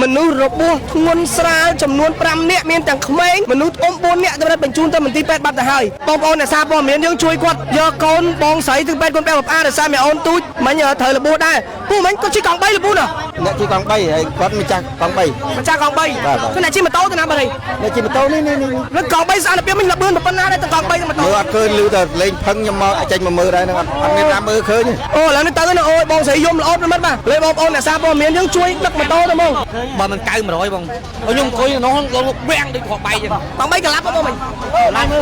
មនុស្សរបួសធ្ងន់ស្រាលចំនួន5នាក់មានទាំងក្មេងមនុស្សអ៊ំ4នាក់ត្រូវបញ្ជូនទៅមន្ទីរពេទ្យបាត់ទៅហើយបងប្អូនអ្នកសារព័ត៌មានយើងជួយគាត់យកកូនបងស្រីទៅពេទ្យកូនបែបបអារសារមានអូនទូចមិញត្រូវរបួសដែរពូមិញគាត់ជិះកង់3របួសណាអ្នកជិះកង់3ហើយគាត់ម្ចាស់កង់3ម្ចាស់កង់3គឺអ្នកជិះម៉ូតូទៅណាបាទអ្នកជិះម៉ូតូនេះរត់កង់3ស្អាតពីមិញលបឿនប៉ុណ្ណាដែរទៅកង់3ទៅម៉ូតូអត់ឃើញលឺតែលេងផឹងខ្ញុំមកចេញមកមើលដែរហ្នឹងអត់មានតាមមើលឃើញអូឡើយនេះទៅណាអូយបងស្រីយំល្អប្រមិតបាទលេបងប្អូនអ្នកសារព័ត៌មានយើងជួយដឹកម៉ូតូទៅហ្មងបើមិន900បងខ្ញុំអង្គុយក្នុងវាំងដូចគ្រាប់បែកចឹងកង់3កន្លាប់បងមិញឡើងលើ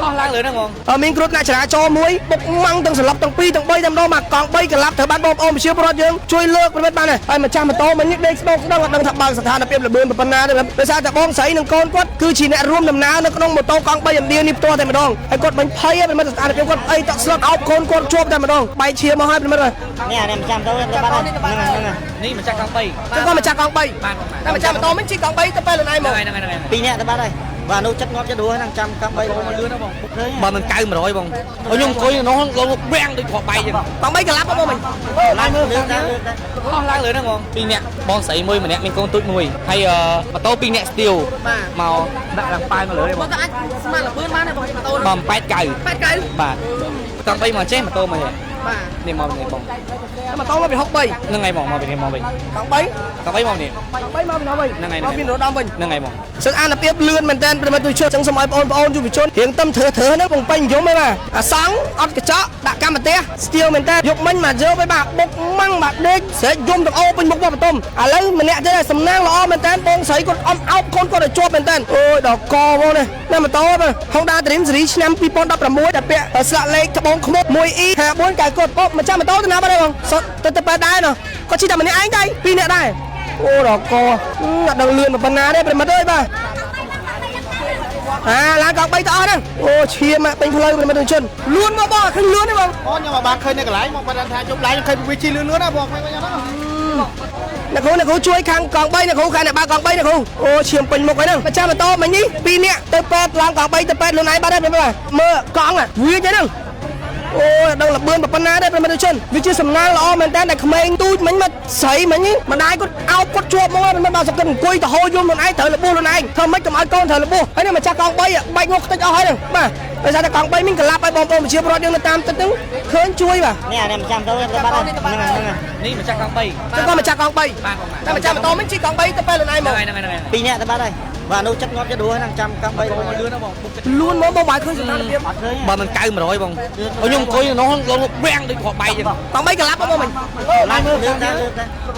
អស់ឡើងលើហ្នឹងបងមានគ្រុឌអ្នកចរាចរណ៍មួយបុកម៉ាំងទាំងសន្លប់ទាំង2ទាំង3តែម្ដងមកកង់3កន្លាប់ត្រូវបានបងប្អូនប្រជាពលរដ្ឋយើងជួយលើកប្រមិតបានហើយម្ចាស់ម៉ូតូមិញដេកស្ដងស្ដងអត់ដឹងថាបើកស្ថានភាពលបឿនប៉ុណ្ណាទេដោយសារតែបងស្រីនិងកូនគាត់គឺជាអ្នករួមដំណើរនៅក្នុងម៉ូតូកង់3ឥណ្ឌានេះផ្ទាល់តែម្ដងហើយគាត់បាញ់ភ័យប្រមិតស្ថានភាពគាត់អីតក់ស្លុតអោបកូនគាត់ជាប់តែម្ដងបែកឈាមមកហើយប្រមិតនេះម្ចាស់ម៉ូតូទៅបាត់នេះម្ចាស់កង់3គាត់ម្ចាស់កង់3តែម្ចាស់ម៉ូតូមិញជិះកង់3ទៅពេលខ្លួនឯងមក2នាក់ទៅបាត់ហើយបាទនោះចិត្តងាប់ចិត្តដួលហ្នឹងចាំកង់3បងលឿនណាបងបើមិន900បងខ្ញុំអង្គុយក្នុងវាំងដូចគ្រាប់បែកចឹងកង់3កន្លាប់បងមិញឡើងលើអស់ឡើងលើហ្នឹងបង2នាក់បងស្រីមួយម្នាក់មានកូនទូចមួយហើយម៉ូតូ2នាក់ស្ទៀវមកដាក់ឡើងប៉ាយមកលើទេបងអាចស្មានលបឿនបានទេបងម៉ូតូបង89បាទកង់3មកចេះម៉ូតូមកនេះនេះមកនេះបងម៉ូតូមកពី63ហ្នឹងហើយបងមកពីនេះមកវិញកង់3មកនេះហ្នឹងហើយមកពីរោដំវិញហ្នឹងហើយបងសិនអានភាពលឿនមែនតើប្រិមិត្តជួយចឹងសូមឲ្យបងប្អូនយុវជនរៀងtâmធ្វើហ្នឹងបងពេញនិយមឯបាទអាសង់អត់កញ្ចក់ដាក់កម្មផ្ទះស្ទៀវមែនតើយកមិញមកយកទៅបាទបុកម៉ាំងបាទដេកស្រែកយំទាំងអូពេញមុខបងបន្ទុំឥឡូវម្នាក់ទៀតសំណាងល្អមែនតើបងស្រីគាត់អោបកូនគាត់ឲ្យជាប់មែនតើអូយដល់កបងនេះណាម៉ូតូHonda Dream Series ឆ្នាំ2016ដែលពាក់ស្លាកលេខត្បូងខ្មុក 1E54 កៅគាត់អូម្ចាស់ម៉ូតូទៅណាបាទបងទៅប៉ែដែរណោះគាត់ជិះតែម្នាក់ឯងដែរ2នាក់ដែរអូដល់កអត់ដឹងលឿនប៉ុណ្ណាទេប្រិមិត្តអើយបាទឡើងកង់3ទៅអស់ហ្នឹងអូឈាមពេញផ្លូវប្រិមិត្តជនលឿនមកបងឃើញលឿនទេបងអូខ្ញុំមកបានឃើញនៅកន្លែងមកបានថាជប់ឡើងឃើញវាជិះលឿនណាបងឃើញមិនអញ្ចឹងអ្នកគ្រូជួយខាងកង់3អ្នកគ្រូខាងអ្នកបើកកង់3អ្នកគ្រូអូឈាមពេញមុខហើយហ្នឹងម្ចាស់ម៉ូតូមិញនេះ2នាក់ទៅពេទ្យឡើងកង់3ទៅពេទ្យខ្លួនឯងបាត់ហើយមើលកង់វាចឹងហ្នឹងអូដឹងលបឿនប៉ុណ្ណាដែរប្រិមិត្តជនវាជាសំណាងល្អមែនតើតែក្មេងទូចមិញមកស្រីមិញម្ដាយគាត់អោបគាត់ជាប់មកមិនមកសង្កត់អង្គុយទៅហោយំខ្លួនឯងត្រូវលបួសខ្លួនឯងធ្វើម៉េចកុំឲ្យកូនត្រូវលបួសហើយនេះម្ចាស់កង់3បែកងុកខ្ទេចអស់ហើយហ្នឹងបាទដោយសារតែកង់3មិញកន្លាប់ឲ្យបងប្អូនប្រជាពលរដ្ឋយើងនៅតាមទឹកហ្នឹងឃើញជួយបាទនេះម្ចាស់ម៉ូតូទៅបាត់ហើយនេះម្ចាស់កង់3គាត់ម្ចាស់កង់3តែម្ចាស់ម៉ូតូមិញជិះកង់3ទៅពេលខ្លួនឯងមក2នាក់ទៅបាត់ហើយបាទនោះចិត្តងាប់ចិត្តដួលហ្នឹងចាំកង់3បងលឿនណាបងលឿនមកបងបាយឃើញស្ថានភាពបើមិន900បងខ្ញុំអង្គុយក្នុងវាំងដូចគ្រាប់បែកចឹងកង់3កន្លាប់បងមិញឡើងលើ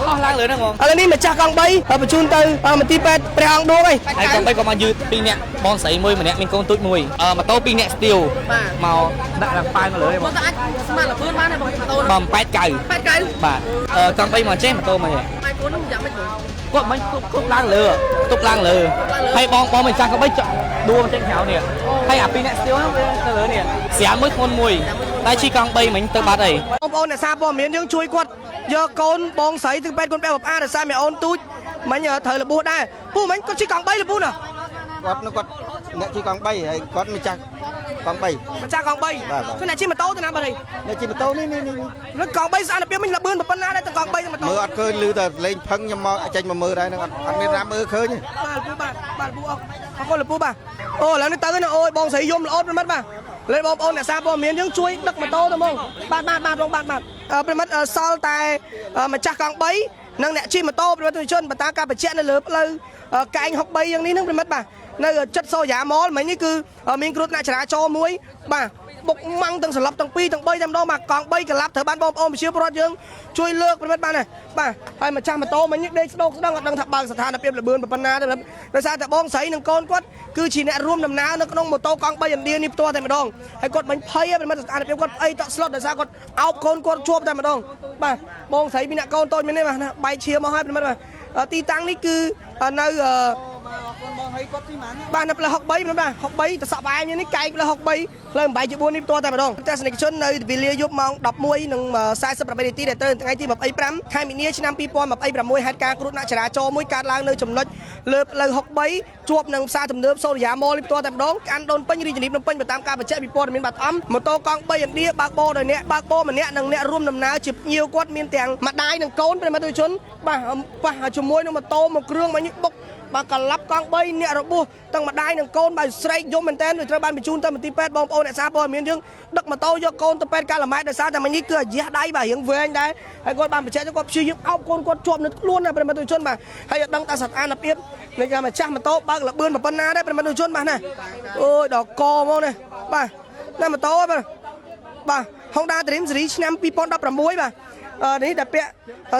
អស់ឡើងលើហ្នឹងបងឥឡូវនេះម្ចាស់កង់3បញ្ជូនទៅមន្ទីរពេទ្យព្រះអង្គឌួងហើយកង់3ក៏មកយឺត2នាក់បងស្រីមួយម្នាក់មានកូនទូចមួយម៉ូតូ2នាក់ស្ទៀវមកដាក់ឡើងប៉ាយមកលើទេបងអាចស្មានលបឿនបានទេបងម៉ូតូបង89បាទកង់3មកចេះម៉ូតូមកនេះម៉ែកូននឹងយ៉ាងម៉េចបងគាត់មិនទុកឡើងលើហើយបងមិនចាស់ក៏បីដួលចេញក្រៅនេះហើយអា2នាក់ស្ទៀវហ្នឹងវាទៅលើនេះស្រាមមួយធ្ងន់មួយតែជិះកង់3មិញទៅបាត់ហើយបងប្អូនអ្នកសារព័ត៌មានយើងជួយគាត់យកកូនបងស្រីទៅពេទ្យកូនបែបបអារសារមានអូនទូចមិញត្រូវលបួសដែរពូមិញគាត់ជិះកង់3លបួសណាគាត់អ្នកជិះកង់3ហើយគាត់ម្ចាស់កង់3ម្ចាស់កង់3គឺអ្នកជិះម៉ូតូទៅណាបាទអ្នកជិះម៉ូតូនេះរត់កង់3ស្អាតពីមិញលបឿនប៉ុណ្ណាដែរទៅកង់3ទៅម៉ូតូមើលអត់ឃើញលឺតែលេងផឹងខ្ញុំមកចេញមកមើលដែរហ្នឹងអត់មានតាមមើលឃើញបាទពូបាទពូអរគុណលោកពូបាទអូឡើយនេះទៅណាអូយបងស្រីយំល្អប្រមិតបាទលេបងប្អូនអ្នកសារព័ត៌មានយើងជួយដឹកម៉ូតូទៅហ្មងបាទប្រមិតសល់តែម្ចាស់កង់3និងអ្នកជិះម៉ូតូប្រមិតជនបន្តការបញ្ជាក់នៅលើផ្លូវកែង63យ៉ាងនេះហ្នឹងប្រមិតបាទនៅចិត្តសូយ៉ាម៉លមិញនេះគឺមានគ្រុឌអ្នកចរាចរណ៍មួយបាទបុកម៉ាំងទាំងសន្លប់ទាំង2ទាំង3តែម្ដងបាទកង់3កន្លាប់ត្រូវបានបងប្អូនប្រជាពលរដ្ឋយើងជួយលើកប្រមិតបានណាបាទហើយម្ចាស់ម៉ូតូមិញនេះដេកស្ដងស្ដងអត់ដឹងថាបើកស្ថានភាពលបឿនប៉ុណ្ណាទេដោយសារតែបងស្រីនិងកូនគាត់គឺជាអ្នករួមដំណើរនៅក្នុងម៉ូតូកង់3ឥណ្ឌានេះផ្ទាល់តែម្ដងហើយគាត់បាញ់ភ័យប្រមិតស្ថានភាពគាត់អីតក់ស្លុតដោយសារគាត់អោបកូនគាត់ជាប់តែម្ដងបាទបងស្រីមានអ្នកកូនតូចមាននេះបាទបែកឈាមមកហើយប្រមិតបាទទីតាំងនេះគឺនៅ ហើយគាត់ទីម៉ាន បាទនៅផ្លូវ63បាទ63ទៅសក់បាយនេះកែកផ្លូវ63ផ្លូវ8/4នេះផ្ទាល់តែម្ដងទស្សនិកជននៅវេលាយប់ម៉ោង 11:48 នាទីដែលត្រូវថ្ងៃទី25 ខែមីនាឆ្នាំ 2026 ហេតុការណ៍គ្រោះថ្នាក់ចរាចរណ៍មួយកើតឡើងនៅចំណុចលើផ្លូវ63ជាប់នឹងផ្សារទំនើបសូរិយាម៉លនេះផ្ទាល់តែម្ដងអានដូនពេញរាជធានីភ្នំពេញតាមការបញ្ជាក់ពីព័ត៌មានបាទអំម៉ូតូកង់3ឥណ្ឌាបើកបរដោយអ្នកបើកបរម្នាក់និងអ្នករួមដំណើរជាភ្ញៀវគាត់មានទាំងម្ដាយនិងកូនប្រិមត្តជនបាទប៉ះជាមួយនឹងម៉ូតូមួយគ្រឿងមកនេះបុកបាទកលាប់កង់3អ្នករបួសទាំងម្ដាយនិងកូនបាទស្រែកយំមែនតើត្រូវបានបញ្ជូនទៅមន្ទីរពេទ្យបងប្អូនអ្នកសារព័ត៌មានយើងដឹកម៉ូតូយកកូនទៅពេទ្យកាឡាម៉ែតដោយសារតែមិញនេះគឺអាយះដៃបាទរៀងវែងដែរហើយគាត់បានបញ្ជាក់គាត់ព្យាយាមអោបកូនគាត់ជាប់នៅខ្លួនណាប្រិមត្តជនបាទហើយអត់ដឹងថាសត្វអានភាពនៃការម្ចាស់ម៉ូតូបើកលបឿនប៉ុណ្ណាដែរប្រិមត្តជនបាទណាអូយដល់កមកនេះបាទណាម៉ូតូបាទ Honda Dream Series ឆ្នាំ 2016 បាទនេះតែពាក់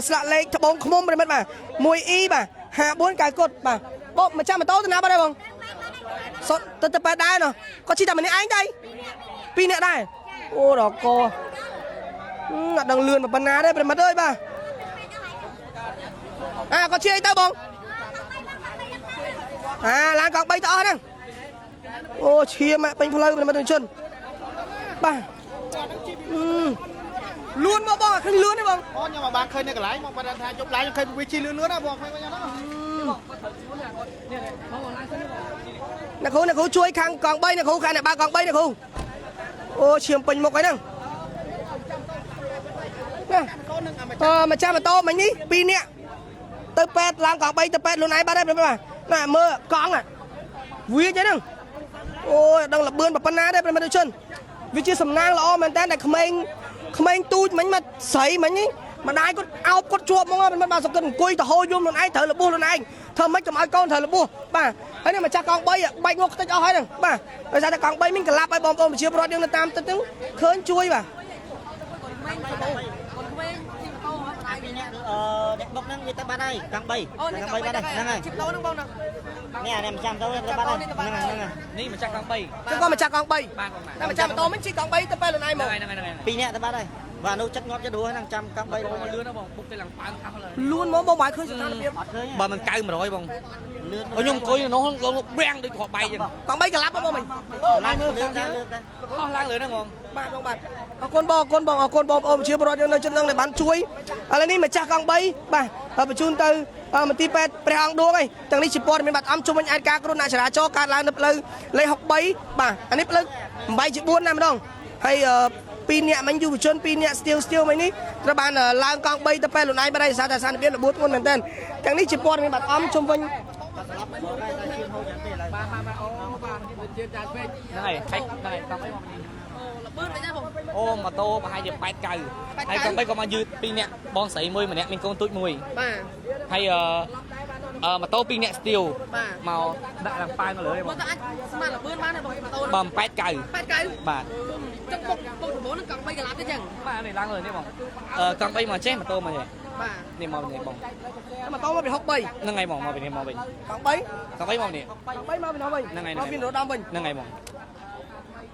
ស្លាកលេខត្បូងឃ្មុំប្រិមិត្តបាទ 1E បាទ54 កៅគុតបាទបងម្ចាស់ម៉ូតូទៅណាបាទបងសុទ្ធទៅប៉ែដែរណោះគាត់ជិះតែម្នាក់ឯងទៅ2នាក់ដែរអូដល់កអត់ដឹងលឿនប៉ុណ្ណាទេប្រិមិត្តអើយបាទគាត់ជិះអីទៅបងឡានកង់3ទៅអស់ហ្នឹងអូឈាមពេញផ្លូវប្រិមិត្តជនបាទលឿនមកបងឃើញលឿនទេបងអូខ្ញុំមកបានឃើញនៅកន្លែងមកបានថាយប់ឡើងខ្ញុំឃើញវាជិះលឿនណាបងឃើញយ៉ាងហ្នឹងអ្នកគ្រូជួយខាងកង់3អ្នកគ្រូខាងអ្នកបើកកង់3អ្នកគ្រូអូឈាមពេញមុខហើយហ្នឹងម្ចាស់ម៉ូតូមិញនេះ2នាក់ទៅពេទ្យឡើងកង់3ទៅពេទ្យលូនឯងបាត់ហើយបាទណាមើលកង់វាចឹងហ្នឹងអូយដឹងលបឿនប៉ុណ្ណាទេប្រិមត្តជនវាជាសំណាងល្អមែនតើតែក្មេងទូចមិញមកស្រីមិញនេះម្ដាយគាត់អោបគាត់ជាប់ហ្មងមិនបានសង្កត់អង្គុយទៅហោយំខ្លួនឯងត្រូវលបួសខ្លួនឯងធ្វើម៉េចកុំឲ្យកូនត្រូវលបួសបាទហើយនេះម្ចាស់កង់3បែកងក់ខ្ទេចអស់ហើយហ្នឹងបាទដោយសារតែកង់3មិញកលាប់ឲ្យបងប្អូនប្រជាពលរដ្ឋយើងនៅតាមទឹកហ្នឹងឃើញជួយបាទអ្នកបុកហ្នឹងវាទៅបាត់ហើយកង់3កង់3បាត់ហើយហ្នឹងហើយជិះដូរហ្នឹងបងហ្នឹងនេះម្ចាស់ម៉ូតូទៅបាត់ហើយហ្នឹងនេះម្ចាស់កង់3ចឹងក៏ម្ចាស់កង់3តែម្ចាស់ម៉ូតូមិញជិះកង់3ទៅពេលខ្លួនឯងមក2នាក់ទៅបាត់ហើយបាទនោះចិត្តងាប់ចិត្តដួលហ្នឹងចាំកង់3បង លឿនណាបងបុកទៅឡើងប៉ាងខាស់ហើយលឿនមកបងបាយឃើញស្ថានភាពអត់ឃើញបើមិន900បងលឿនខ្ញុំអង្គុយនៅនោះរាំងដូចគ្រាប់បែកចឹងកង់3កលាប់បងមិញឡើងលឿនដែរអស់ឡើងលឿនហ្នឹងបងបាទបងបាទអរគុណបងប្អូនប្រជាពលរដ្ឋយើងនៅជិតនឹងដែលបានជួយឥឡូវនេះម្ចាស់កង់3បាទបញ្ជូនទៅមន្ទីរពេទ្យព្រះអង្គឌួងហើយទាំងនេះជាព័ត៌មានបាត់អំជុំវិញឯកការគ្រោះថ្នាក់ចរាចរណ៍កើតឡើងនៅផ្លូវលេខ63បាទអានេះផ្លូវ8/4ណាម្ដងហើយ2នាក់មិញយុវជន2នាក់ស្ទៀវមិញនេះត្រូវបានឡើងកង់3ទៅពេទ្យលូនឯងបាត់ហើយសារតែសារភាពរបួសធ្ងន់មែនទែនទាំងនេះជាព័ត៌មានបាត់អំជុំវិញហ្នឹងហើយកង់3មកអូម៉ូតូប្រហែលជា8 9ហើយកង់3ក៏មកយឺត2នាក់បងស្រីមួយម្នាក់មានកូនទូចមួយបាទហើយម៉ូតូ2នាក់ស្ទៀវមកដាក់ឡើងប៉ាវនៅលើបងអាចស្មានលបឿនបានទេបងម៉ូតូបង8 9បាទចឹងបុកដំបូងនឹងកង់3កន្លះទេចឹងបាទនេះឡើងលើនេះបងកង់3មកចេះម៉ូតូមកចេះបាទនេះមកនេះបងម៉ូតូមកពី63ហ្នឹងហើយបងមកពីនេះមកវិញកង់3មកនេះកង់3មកពីនោះវិញហ្នឹងហើយមកពីរោដើមវិញហ្នឹងហើយបង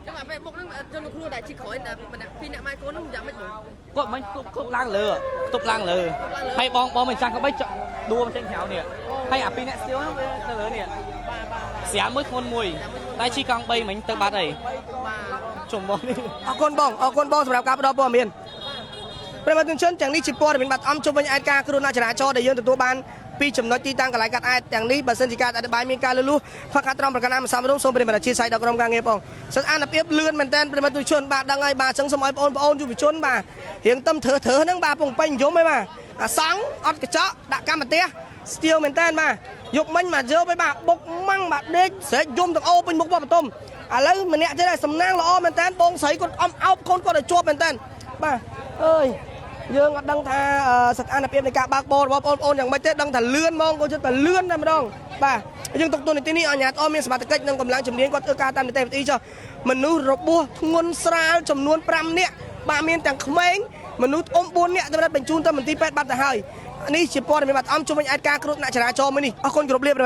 ចឹងអាពេលបុកហ្នឹងជនគ្រូដែលជីក្រោយតែម្នាក់2នាក់ម៉ែកូនហ្នឹងយ៉ាងម៉េចបងគាត់មិនគប់ឡើងលើទប់ឡើងលើហើយបងមិនចាំក៏បីដួលចេញក្រៅនេះហើយអា2នាក់ស្ទៀវហ្នឹងវាទៅលើនេះស្រាមមួយធ្ងន់មួយតែជីកង់3មិញទៅបាត់ហើយជុំបងនេះអរគុណបងសម្រាប់ការផ្ដល់ព័ត៌មានប្រិមត្តជនទាំងនេះជាព័ត៌មានបាត់អំជុំវិញឯកការគ្រោះថ្នាក់ចរាចរណ៍ដែលយើងទទួលបានពីចំណុចទីតាំងកន្លែងកាត់អែតទាំងនេះបើសិនជាការអធិប្បាយមានការលឺលួសផកខាត់ត្រង់ប្រកាសណាមិនសមរម្យសូមប្រិមត្តអធិស្ឋានដល់ក្រុមការងារបងសិទ្ធិអនុភាពលឿនមែនតើប្រិមត្តជនបាទដឹងហើយបាទអញ្ចឹងសូមឲ្យបងប្អូនយុវជនបាទរៀងtâmធ្វើហ្នឹងបាទពងពេញយំហីបាទអាសង់អត់កញ្ចក់ដាក់កម្មទេសស្ទៀវមែនតើបាទយកមិញមកយកទៅបាទបុកម៉ាំងបាទដេកស្រែកយំទាំងអូពេញមុខបងបន្ទុំឥឡូវម្នាក់ទៀតសំណាងល្អមែនតើបងស្រីគាត់អោបកូនគាត់ឲ្យជាប់មែនតើបាទអើយយើងអត់ដឹងថាសក្តានុភាពនៃការបើកបររបស់បងប្អូនយ៉ាងម៉េចទេដឹងថាលឿនហ្មងគាត់ចិត្តតែលឿនតែម្ដងបាទយើងទុកទូនីតិនេះអញ្ញាតអមានសមត្ថកិច្ចនិងកម្លាំងជំនាញគាត់ធ្វើការតាមនីតិវិធីចុះមនុស្សរបួសធ្ងន់ស្រាលចំនួន5នាក់បាទមានទាំងក្មេងមនុស្ស4នាក់ត្រូវបញ្ជូនទៅមន្ទីរពេទ្យបាត់ទៅហើយនេះជាព័ត៌មានបាត់អំជុំវិញឯកការគ្រោះថ្នាក់ចរាចរណ៍មួយនេះអរគុណគ្រប់លាប